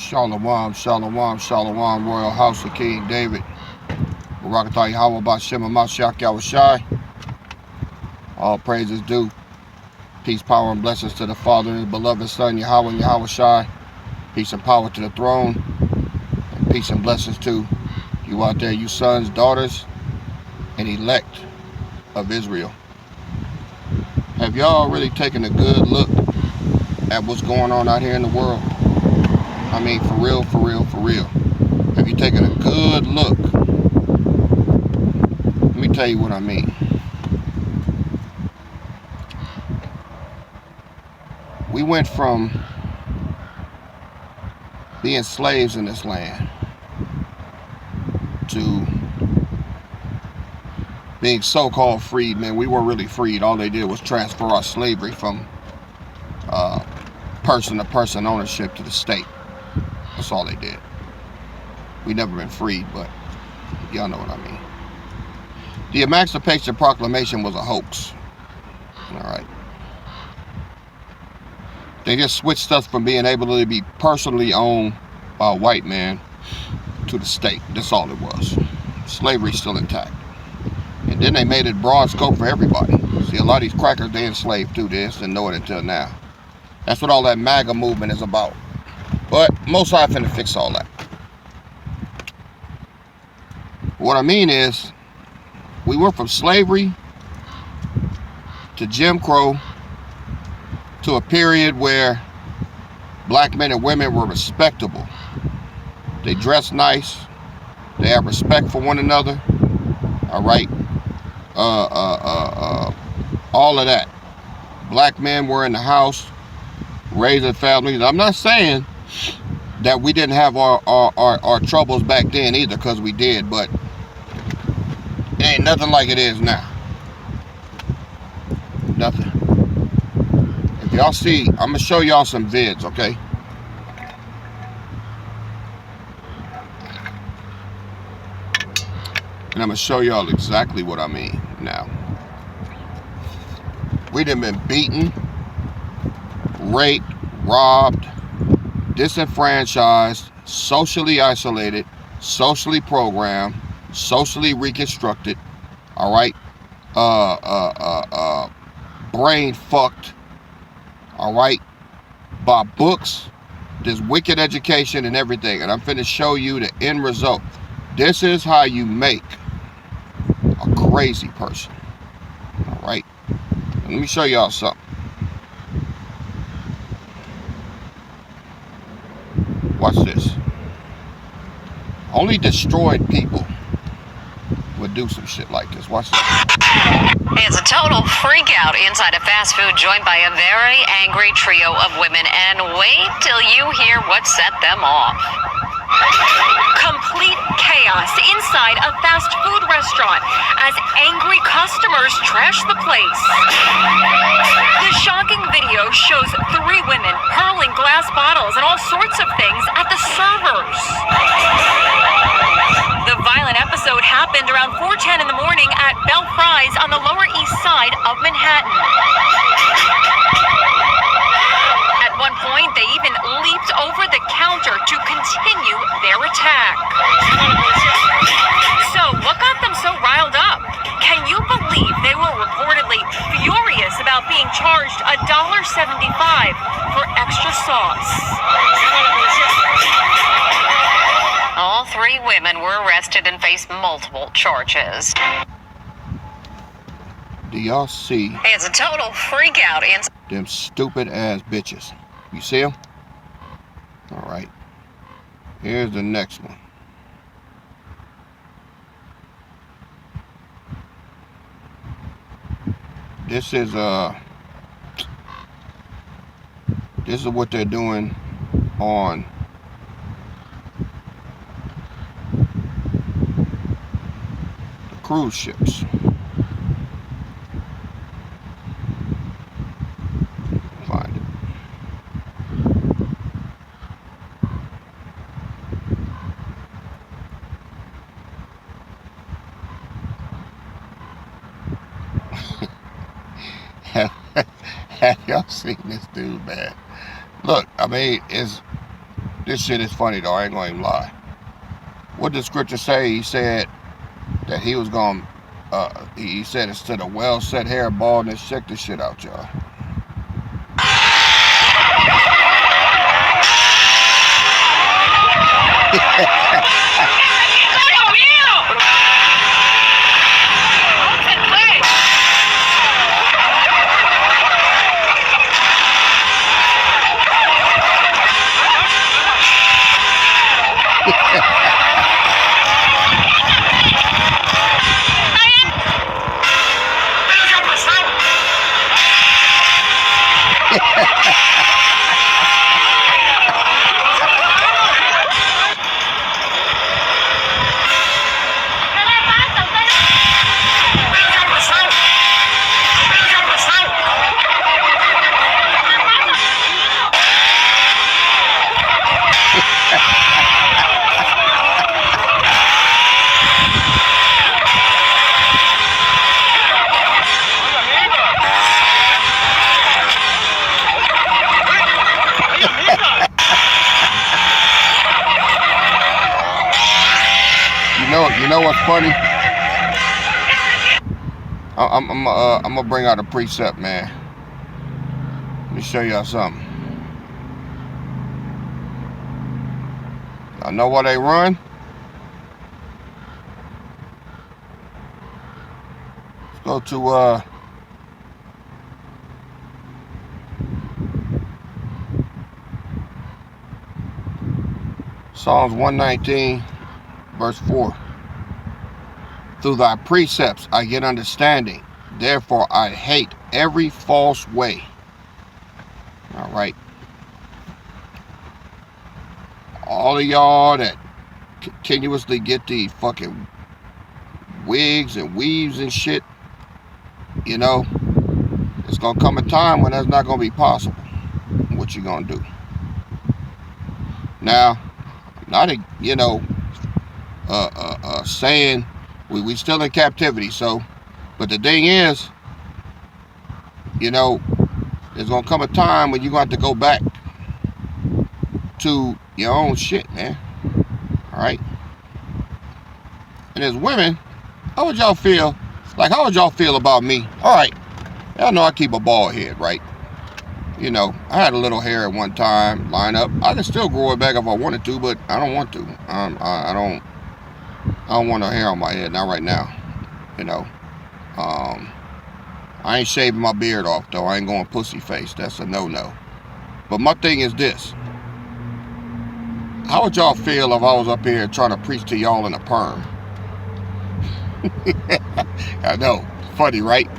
Shalom, shalom, shalom, royal house of King David. Barakatah Yahweh Ba'Shem Mashiach Yahushai. All praises due. Peace, power, and blessings to the Father and His beloved Son, Yahweh and Yahushai. Peace and power to the throne. And peace and blessings to you out there, you sons, daughters, and elect of Israel. Have y'all really taken a good look at what's going on out here in the world? I mean, for real, for real, for real. Have you taken a good look? Let me tell you what I mean. We went from being slaves in this land to being so-called freed. Man, we weren't really freed. All they did was transfer our slavery from person-to-person ownership to the state. That's all they did. We never been freed, but y'all know what I mean. The Emancipation Proclamation was a hoax. All right. They just switched us from being able to be personally owned by a white man to the state. That's all it was. Slavery's still intact. And then they made it broad scope for everybody. See, a lot of these crackers, they enslaved too. They just didn't know it until now. That's what all that MAGA movement is about. But Most High finna fix all that. What I mean is, we went from slavery to Jim Crow to a period where black men and women were respectable. They dressed nice. They had respect for one another. All right. All of that. Black men were in the house, raising families. I'm not saying that we didn't have our troubles back then either, because we did, but it ain't nothing like it is now. Nothing. If y'all see, I'm gonna show y'all some vids, okay? And I'm gonna show y'all exactly what I mean now. We done been beaten, raped, robbed, disenfranchised, socially isolated, socially programmed, socially reconstructed, all right, brain fucked, all right, by books, this wicked education and everything. And I'm finna show you the end result. This is how you make a crazy person, all right? Let me show y'all something. Watch this. Only destroyed people would do some shit like this. Watch this. It's a total freak out inside a fast food joint by a very angry trio of women, and wait till you hear what set them off. Complete chaos inside a fast food restaurant as angry customers trash the place. The shocking video shows 3 women hurling glass bottles and all sorts of things at the servers. The violent episode happened around 4:10 in the morning at Bell Fry's on the Lower East Side of Manhattan. At one point, they even leaped over the counter to continue their attack. So, what got them so riled up? Can you believe they were reportedly furious about being charged $1.75 for extra sauce? All 3 women were arrested and faced multiple charges. Do y'all see? It's a total freak out in Them stupid ass bitches. You see them? All right. Here's the next one. This is what they're doing on the cruise ships. Find it. Have y'all seen this dude, man? Look, I mean, This shit is funny though, I ain't gonna even lie. What did the scripture say? He said that he was gonna, he said instead of well set hair, baldness, check this shit out, y'all. You know what's funny? I'm gonna bring out a precept, man. Let me show y'all something. I know why they run. Let's go to Psalms 119, verse 4. Through thy precepts I get understanding. Therefore I hate every false way. All right. All of y'all that continuously get the fucking wigs and weaves and shit, you know, it's gonna come a time when that's not gonna be possible. What you gonna do? Now, not a, you know, saying we still in captivity, so, but the thing is, you know, there's gonna come a time when you're gonna have to go back to your own shit, man. All right. And as women, how would y'all feel? Like, how would y'all feel about me? All right, y'all know I keep a bald head, right? You know, I had a little hair at one time, line up. I can still grow it back if I wanted to, but I don't want to. I don't want no hair on my head, not right now. You know, I ain't shaving my beard off though. I ain't going pussy face. That's a no-no. But my thing is this: how would y'all feel if I was up here trying to preach to y'all in a perm? I know, funny, right?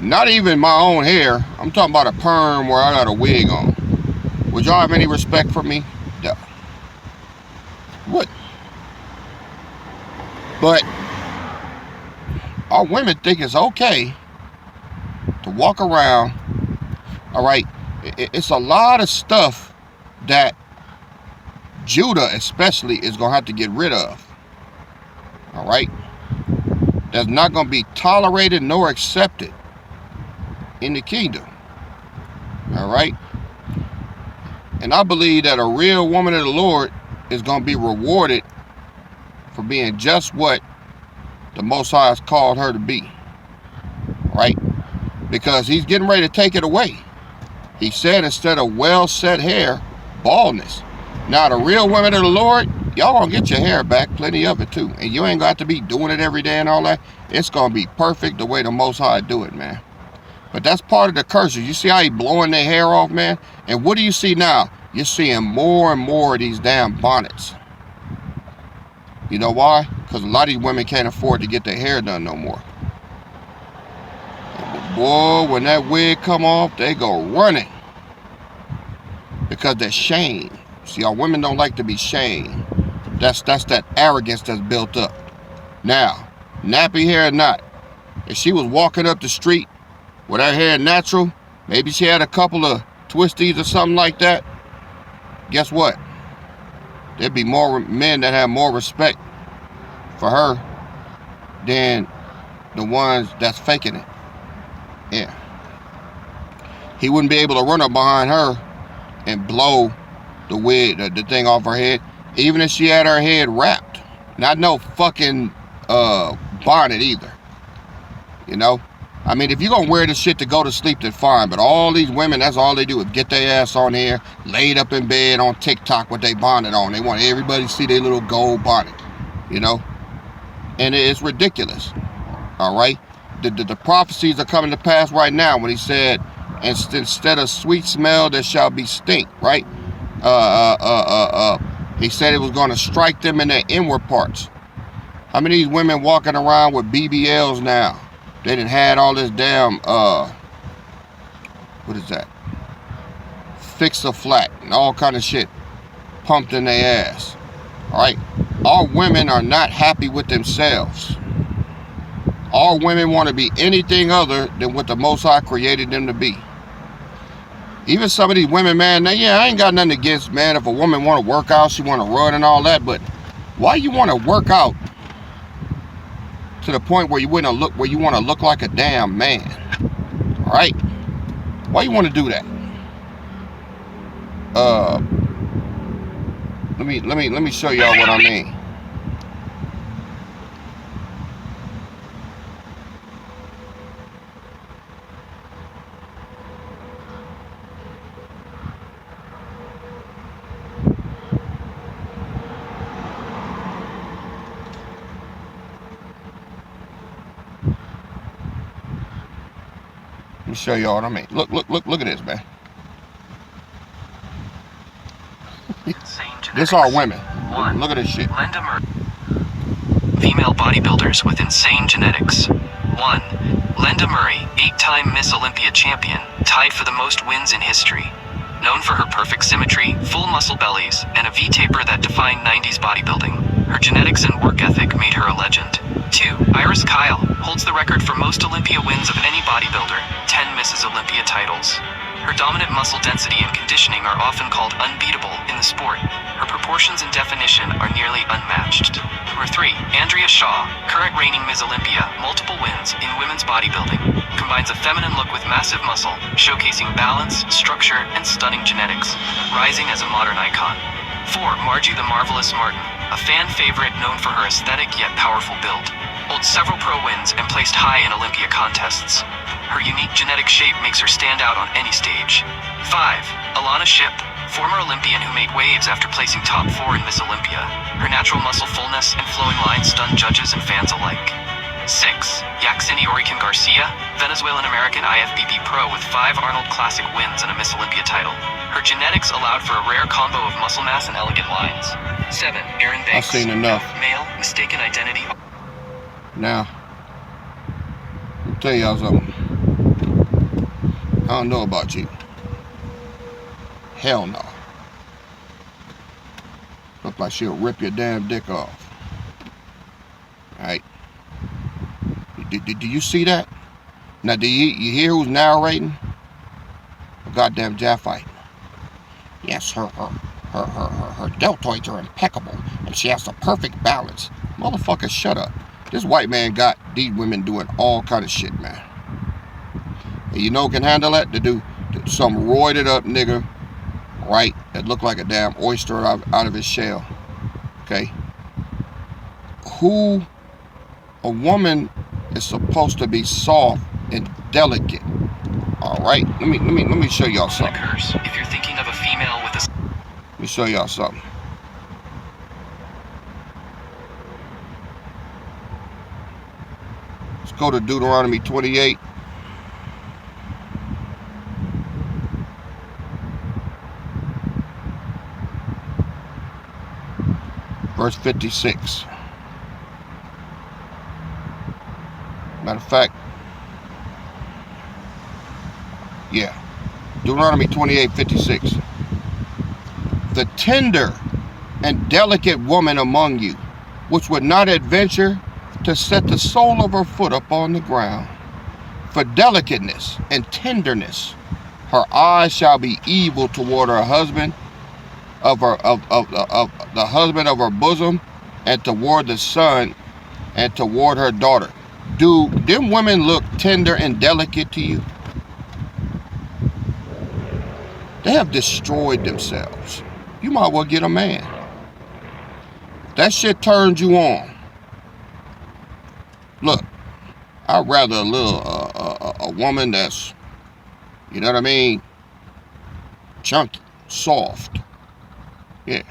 Not even my own hair. I'm talking about a perm where I got a wig on. Would y'all have any respect for me? No. What? But our women think it's okay to walk around. All right, it's a lot of stuff that Judah especially is gonna have to get rid of. All right, that's not gonna be tolerated nor accepted in the kingdom. All right, and I believe that a real woman of the Lord is gonna be rewarded for being just what the Most High has called her to be. Right? Because he's getting ready to take it away. He said instead of well set hair, baldness. Now the real women of the Lord, y'all gonna get your hair back, plenty of it too. And you ain't got to be doing it every day and all that. It's gonna be perfect the way the Most High do it, man. But that's part of the curses. You see how he blowing their hair off, man? And what do you see now? You're seeing more and more of these damn bonnets. You know why? Because a lot of these women can't afford to get their hair done no more. And boy, when that wig come off, they go running. Because they're shamed. See, our women don't like to be shamed. That's that arrogance that's built up. Now, nappy hair or not, if she was walking up the street with her hair natural, maybe she had a couple of twisties or something like that, guess what? There'd be more men that have more respect for her than the ones that's faking it. Yeah. He wouldn't be able to run up behind her and blow the wig, the thing off her head. Even if she had her head wrapped. Not no fucking bonnet either. You know? I mean, if you're going to wear this shit to go to sleep, then fine. But all these women, that's all they do is get their ass on here, laid up in bed on TikTok with their bonnet on. They want everybody to see their little gold bonnet. You know? And it's ridiculous. All right? The prophecies are coming to pass right now when he said, instead of sweet smell, there shall be stink. Right? He said it was going to strike them in their inward parts. How many of these women walking around with BBLs now? They done had all this damn, what is that? Fix-a-flat and all kind of shit pumped in their ass. Alright? All women are not happy with themselves. All women want to be anything other than what the Most High created them to be. Even some of these women, man, now, yeah, I ain't got nothing against, man, if a woman want to work out, she want to run and all that, but why you want to work out to the point where you want to look like a damn man? All right? Why you want to do that? Let me show y'all what I mean. Let me show y'all what I mean. Look at this, man. This are women. Look at this shit. Female bodybuilders with insane genetics. 1. Linda Murray, 8-time Miss Olympia champion, tied for the most wins in history. Known for her perfect symmetry, full muscle bellies, and a V-taper that defined 90s bodybuilding, her genetics and work ethic made her a legend. 2. Iris Kyle holds the record for most Olympia wins of any bodybuilder, 10 Mrs. Olympia titles. Her dominant muscle density and conditioning are often called unbeatable in the sport. Her proportions and definition are nearly unmatched. Number 3. Andrea Shaw, current reigning Ms. Olympia, multiple wins in women's bodybuilding. Combines a feminine look with massive muscle, showcasing balance, structure, and stunning genetics, rising as a modern icon. 4. Margie the Marvelous Martin, a fan favorite known for her aesthetic yet powerful build. Holds several pro wins and placed high in Olympia contests. Her unique genetic shape makes her stand out on any stage. 5. Alana Shipp, former Olympian who made waves after placing top 4 in Miss Olympia. Her natural muscle fullness and flowing lines stun judges and fans alike. 6. Yaxini Orican Garcia, Venezuelan-American IFBB pro with 5 Arnold Classic wins and a Miss Olympia title. Her genetics allowed for a rare combo of muscle mass and elegant lines. 7. Aaron Banks, I've seen enough. male, mistaken identity. Now, let me tell y'all something. I don't know about you. Hell no. Look like she'll rip your damn dick off. Alright. Do you see that? Now, do you hear who's narrating? A goddamn Japhite. Yes, her deltoids are impeccable, and she has the perfect balance. Motherfucker, shut up. This white man got these women doing all kind of shit, man. And you know who can handle that? To do some roided up nigga, right, that look like a damn oyster out of his shell. Okay? A woman is supposed to be soft and delicate. Alright? Let me show y'all something. If you're thinking of a female with a... Let me show y'all something. Let's go to Deuteronomy 28. Verse 56. Matter of fact, yeah. Deuteronomy 28:56. The tender and delicate woman among you, which would not adventure to set the sole of her foot upon the ground. For delicateness and tenderness, her eyes shall be evil toward her husband, of the husband of her bosom, and toward the son, and toward her daughter. Do them women look tender and delicate to you? They have destroyed themselves. you might well get a man. That shit turns you on. Look, I'd rather a little a woman that's, you know what I mean, chunky, soft. Yeah,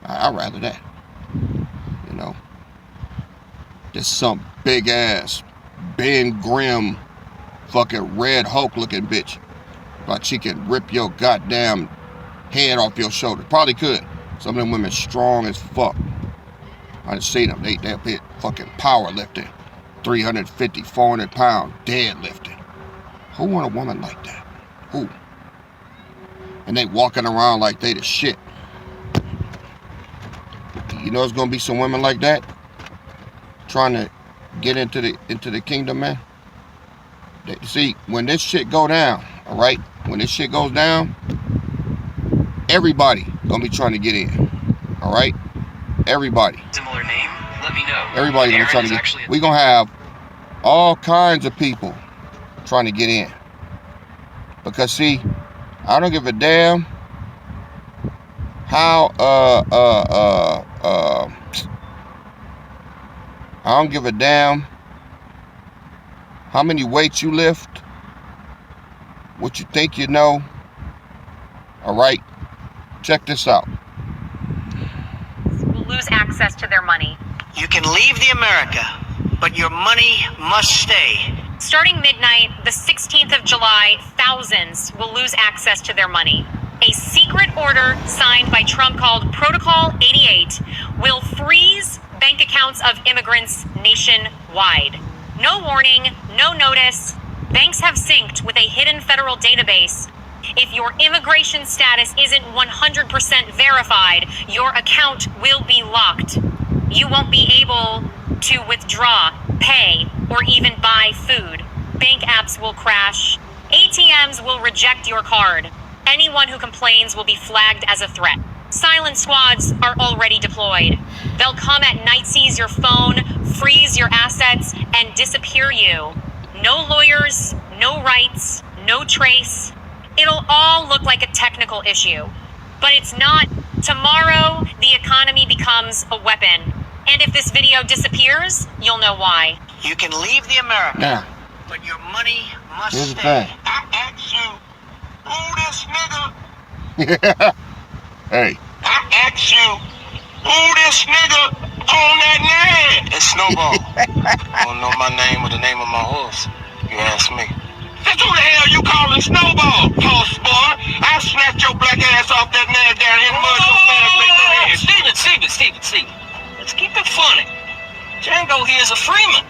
I'd rather that. You know, just some big ass Ben Grimm fucking Red Hulk looking bitch, like she can rip your goddamn head off your shoulder. Probably could. Some of them women strong as fuck. I done seen them. They up here fucking powerlifting, 350, 400 pound deadlifting. Who want a woman like that? Who? And they walking around like they the shit. You know, it's gonna be some women like that trying to get into the kingdom, man. See, when this shit go down, all right, when this shit goes down, everybody gonna be trying to get in, all right, everybody. Similar name? Let me know. Everybody gonna try to get. We gonna have all kinds of people trying to get in, because see, I don't give a damn how I don't give a damn how many weights you lift, what you think you know. All right, check this out. Will lose access to their money. You can leave the America, but your money must stay. Starting midnight, the 16th of July, thousands will lose access to their money. A secret order signed by Trump called Protocol 88 will freeze bank accounts of immigrants nationwide. No warning, no notice. Banks have synced with a hidden federal database. If your immigration status isn't 100% verified, your account will be locked. You won't be able to withdraw, pay, or even buy food. Bank apps will crash. ATMs will reject your card. Anyone who complains will be flagged as a threat. Silent squads are already deployed. They'll come at night, seize your phone, freeze your assets, and disappear you. No lawyers, no rights, no trace. It'll all look like a technical issue. But it's not. Tomorrow, the economy becomes a weapon. And if this video disappears, you'll know why. You can leave the America, Now, but your money must here's the stay. thing. I asked you, who this nigga? Hey, I asked you, who this nigga on that name? It's Snowball. I don't know my name or the name of my horse. You ask me. That's who the hell you calling Snowball, horse boy? I snatched your black ass off that nag down here in the mud. Steven. Let's keep it funny. Django here is a Freeman.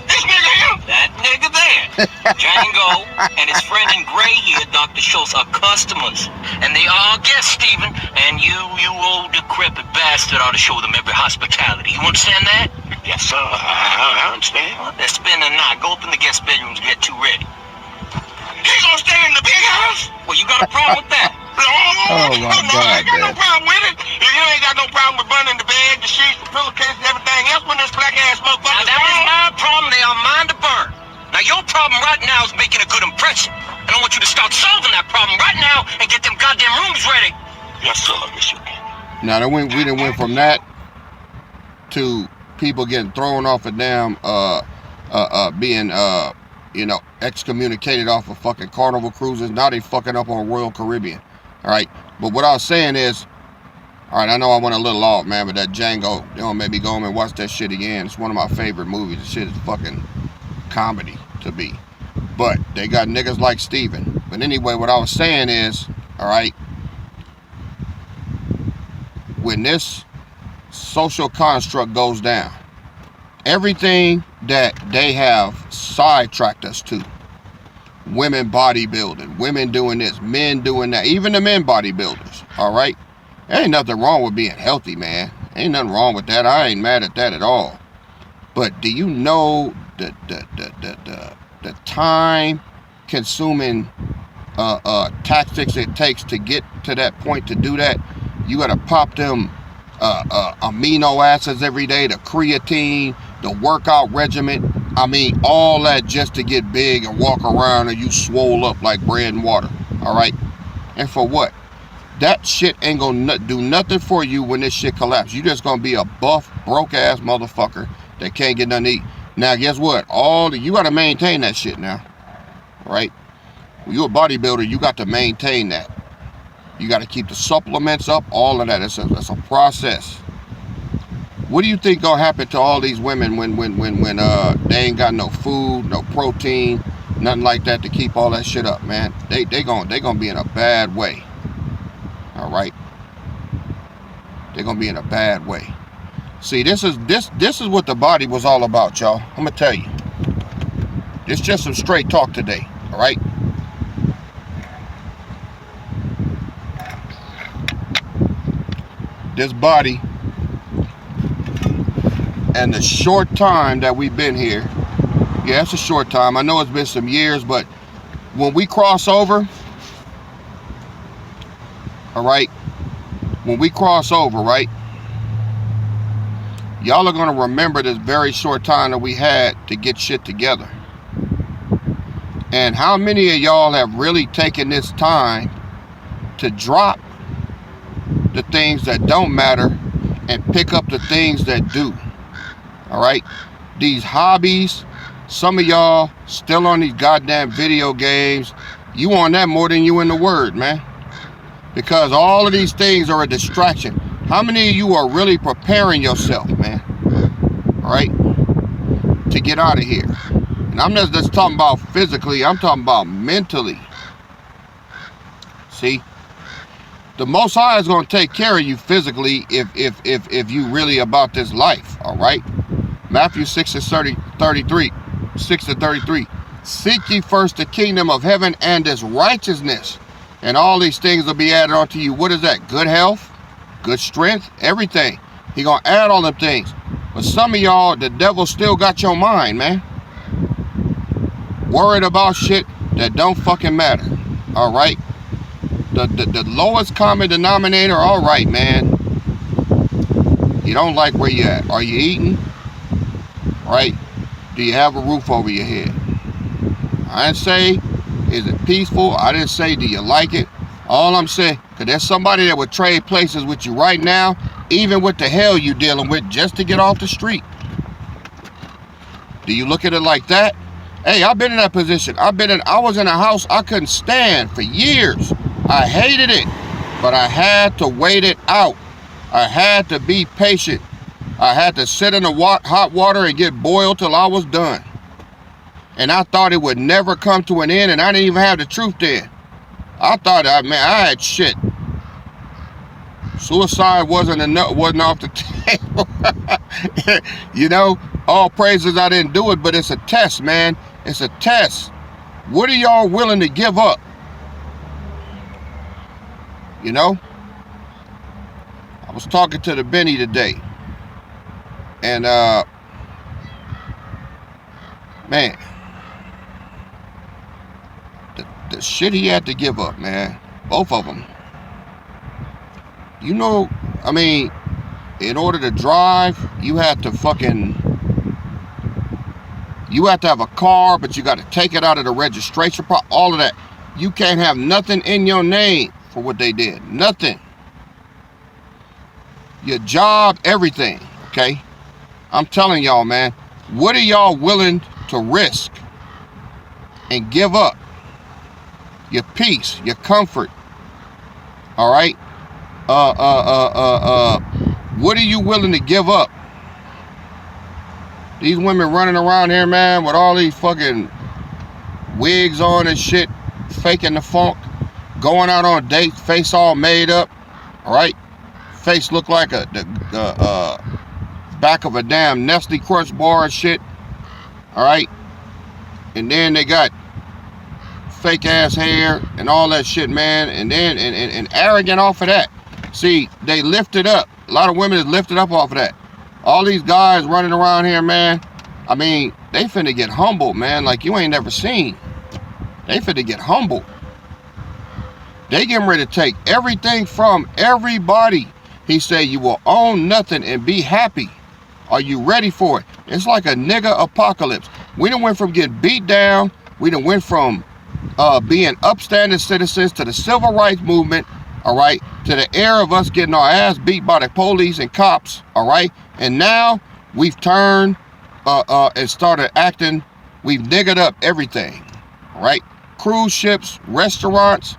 This nigga here? That nigga there. Django and his friend in gray here, Dr. Schultz, are customers. And they are guests, Steven. And you old decrepit bastard ought to show them every hospitality. You understand that? Yes, sir. I understand. Well, they're spending the night. Go up in the guest bedrooms and get too ready. He gonna stay in the big house? Well, you got a problem with that? Oh, my no, I God, ain't got no man. problem with it. If you ain't got no problem with burning the bed, the sheets, the pillowcases, and everything else when this black ass Now, motherfucker. that is my problem. They are mine to burn. Now, your problem right now is making a good impression. And I want you to start solving that problem right now and get them goddamn rooms ready. Yes, sir. Yes, you can. now we done went from that to people getting thrown off a damn being you know, excommunicated off of fucking Carnival cruises. Now they fucking up on Royal Caribbean. All right, but what I was saying is, all right, I know I went a little off, man, but that Django, they don't make me go home and watch that shit again. It's one of my favorite movies. The shit is fucking comedy to me. But they got niggas like Steven. But anyway, what I was saying is, all right, when this social construct goes down, everything that they have sidetracked us to, women bodybuilding, women doing this, men doing that, even the men bodybuilders, all right? There ain't nothing wrong with being healthy, man. Ain't nothing wrong with that. I ain't mad at that at all. But do you know the time consuming tactics it takes to get to that point to do that? You gotta pop them amino acids every day, the creatine, the workout regimen. I mean, all that just to get big and walk around and you swole up like bread and water, all right? And for what? That shit ain't gonna do nothing for you when this shit collapses. You just gonna be a buff, broke ass motherfucker that can't get nothing to eat. Now, guess what? You gotta maintain that shit now, right? When you're a bodybuilder, you got to maintain that. You got to keep the supplements up, all of that. It's a process. What do you think gonna happen to all these women when they ain't got no food, no protein, nothing like that to keep all that shit up, man? They gonna be in a bad way. All right, they're gonna be in a bad way. See, this is what the body was all about, y'all. I'm gonna tell you. It's just some straight talk today. All right. This body and the short time that we've been here. Yeah, it's a short time. I know it's been some years, but when we cross over, all right, when we cross over, right, y'all are going to remember this very short time that we had to get shit together. And how many of y'all have really taken this time to drop the things that don't matter and pick up the things that do? All right, these hobbies, some of y'all still on these goddamn video games. You on that more than you in the word, man. Because all of these things are a distraction. How many of you are really preparing yourself, man? All right, to get out of here. And I'm not just talking about physically, I'm talking about mentally. See, the Most High is going to take care of you physically if you really about this life. All right, Matthew 6:33. Seek ye first the kingdom of heaven and its righteousness, and all these things will be added unto you. What is that? Good health, good strength, everything. He gonna add all them things. But some of y'all, the devil still got your mind, man. Worried about shit that don't fucking matter. All right. The lowest common denominator. All right, man. You don't like where you at. Are you eating? Right? Do you have a roof over your head? I didn't say, is it peaceful? I didn't say, do you like it? All I'm saying, because there's somebody that would trade places with you right now, even with the hell you dealing with, just to get off the street. Do you look at it like that? Hey, I've been in that position. I was in a house I couldn't stand for years. I hated it, but I had to wait it out. I had to be patient. I had to sit in the hot water and get boiled till I was done. And I thought it would never come to an end, and I didn't even have the truth then. I thought, I had shit. Suicide wasn't off the table. You know, all praises I didn't do it, but it's a test, man. It's a test. What are y'all willing to give up? You know? I was talking to the Benny today. And, man, the shit he had to give up, man. Both of them. You know, I mean, in order to drive, you have to have a car, but you got to take it out of the registration, all of that. You can't have nothing in your name for what they did. Nothing. Your job, everything, okay? I'm telling y'all, man, what are y'all willing to risk and give up? Your peace, your comfort, all right? What are you willing to give up? These women running around here, man, with all these fucking wigs on and shit, faking the funk, going out on dates, face all made up, all right? Face look like the back of a damn Nestle Crunch bar and shit, all right? And then they got fake ass hair and all that shit, man, and then and arrogant off of that. See, they lifted up. A lot of women is lifted up off of that. All these guys running around here, man, I mean, they finna get humbled, man, like you ain't never seen. They finna get humbled. They getting ready to take everything from everybody. He said, you will own nothing and be happy. Are you ready for it? It's like a nigga apocalypse. We done went from getting beat down. We done went from being upstanding citizens to the civil rights movement. all right, to the era of us getting our ass beat by the police and cops, all right, and now we've turned and started acting, we've niggered up everything, all right, cruise ships, restaurants.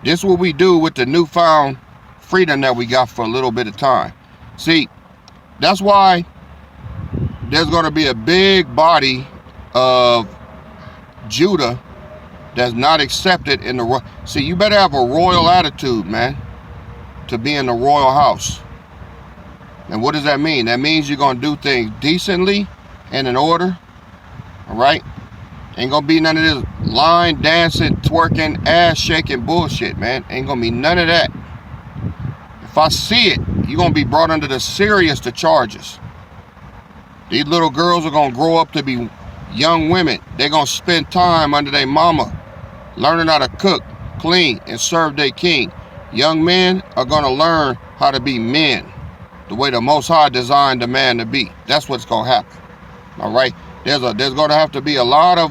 This is what we do with the newfound freedom that we got for a little bit of time. See, that's why there's going to be a big body of Judah that's not accepted in the... See, you better have a royal attitude, man, to be in the royal house. And what does that mean? That means you're going to do things decently and in order, all right? Ain't going to be none of this line dancing, twerking, ass shaking bullshit, man. Ain't going to be none of that. If I see it, you're going to be brought under the serious the charges. These little girls are going to grow up to be young women. They're going to spend time under their mama, learning how to cook, clean, and serve their king. Young men are going to learn how to be men, the way the Most High designed the man to be. That's what's going to happen. All right? There's going to have to be a lot of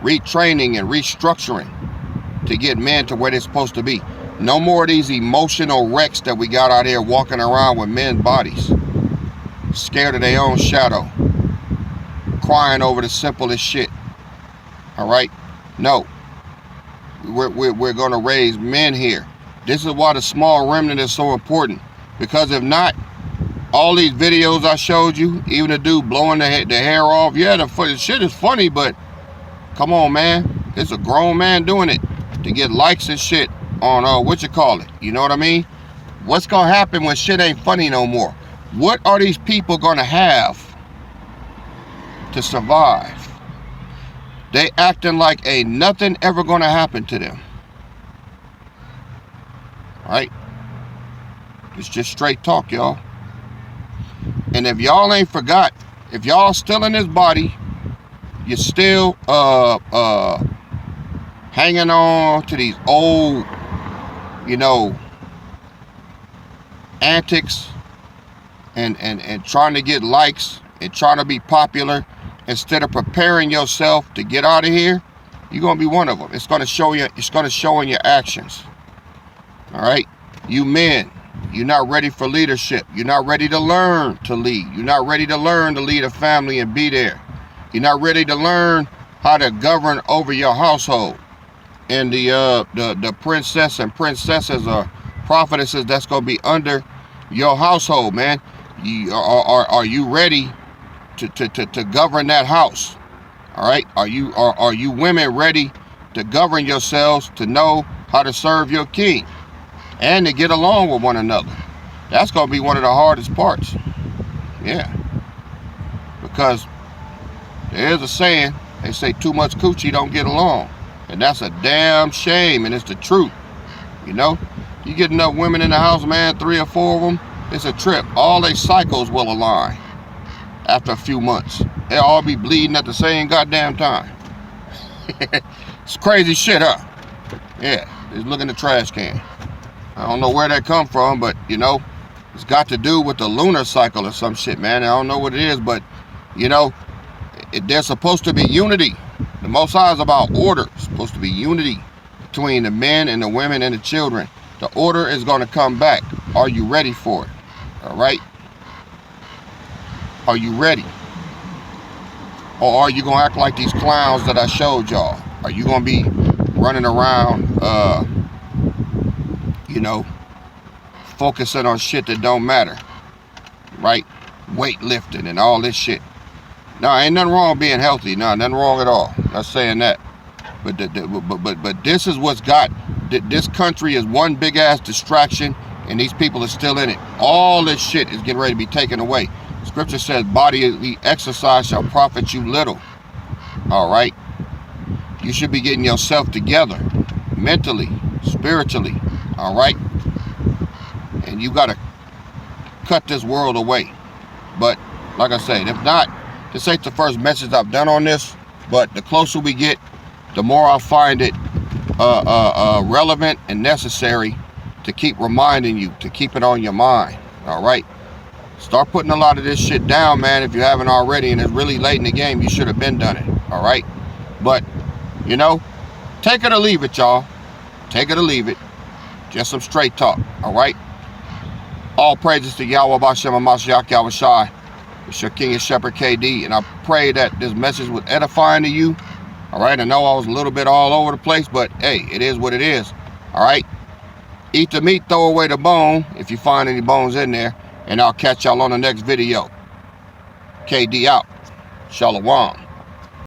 retraining and restructuring to get men to where they're supposed to be. No more of these emotional wrecks that we got out here walking around with men's bodies, scared of their own shadow, crying over the simplest shit. All right? No. We're going to raise men here. This is why the small remnant is so important. Because if not, all these videos I showed you, even the dude blowing the hair off, yeah, the shit is funny, but come on, man. It's a grown man doing it to get likes and shit on, what you call it. You know what I mean? What's going to happen when shit ain't funny no more? What are these people going to have to survive? They acting like ain't nothing ever going to happen to them. Right? It's just straight talk, y'all. And if y'all ain't forgot, if y'all still in this body, you're still hanging on to these old, you know, antics and trying to get likes and trying to be popular instead of preparing yourself to get out of here, you're going to be one of them. It's going to show you, it's going to show in your actions. All right? You men, you're not ready for leadership. You're not ready to learn to lead. You're not ready to learn to lead a family and be there. You're not ready to learn how to govern over your household. And the princess and princesses or prophetesses that's going to be under your household, man. Are you ready to govern that house? All right? Are you women ready to govern yourselves, to know how to serve your king and to get along with one another? That's going to be one of the hardest parts. Yeah. Because there is a saying, they say too much coochie don't get along. And that's a damn shame, and it's the truth. You know? You get enough women in the house, man, 3 or 4 of them, it's a trip. All their cycles will align after a few months. They'll all be bleeding at the same goddamn time. It's crazy shit, huh? Yeah, just look in the trash can. I don't know where that come from, but, you know, it's got to do with the lunar cycle or some shit, man. I don't know what it is, but, you know, there's supposed to be unity. The Most High is about order. It's supposed to be unity between the men and the women and the children. The order is going to come back. Are you ready for it? All right? Are you ready? Or are you going to act like these clowns that I showed y'all? Are you going to be running around, you know, focusing on shit that don't matter? Right? Weightlifting and all this shit. No, ain't nothing wrong with being healthy. No, nothing wrong at all. Not saying that. But this is what's got, this country is one big ass distraction, and these people are still in it. All this shit is getting ready to be taken away. Scripture says, bodily exercise shall profit you little. All right? You should be getting yourself together mentally, spiritually. All right? And you got to cut this world away. But like I said, if not, this ain't the first message I've done on this, but the closer we get, the more I find it relevant and necessary to keep reminding you, to keep it on your mind. All right? Start putting a lot of this shit down, man, if you haven't already, and it's really late in the game. You should have been done it. All right? But, you know, take it or leave it, y'all. Take it or leave it. Just some straight talk, all right? All praises to Yahweh Bashem Mashiach Yahweh Shai. It's your King and Shepherd KD, and I pray that this message was edifying to you. All right, I know I was a little bit all over the place, but hey, it is what it is. All right, eat the meat, throw away the bone if you find any bones in there, and I'll catch y'all on the next video. KD out. Shalom.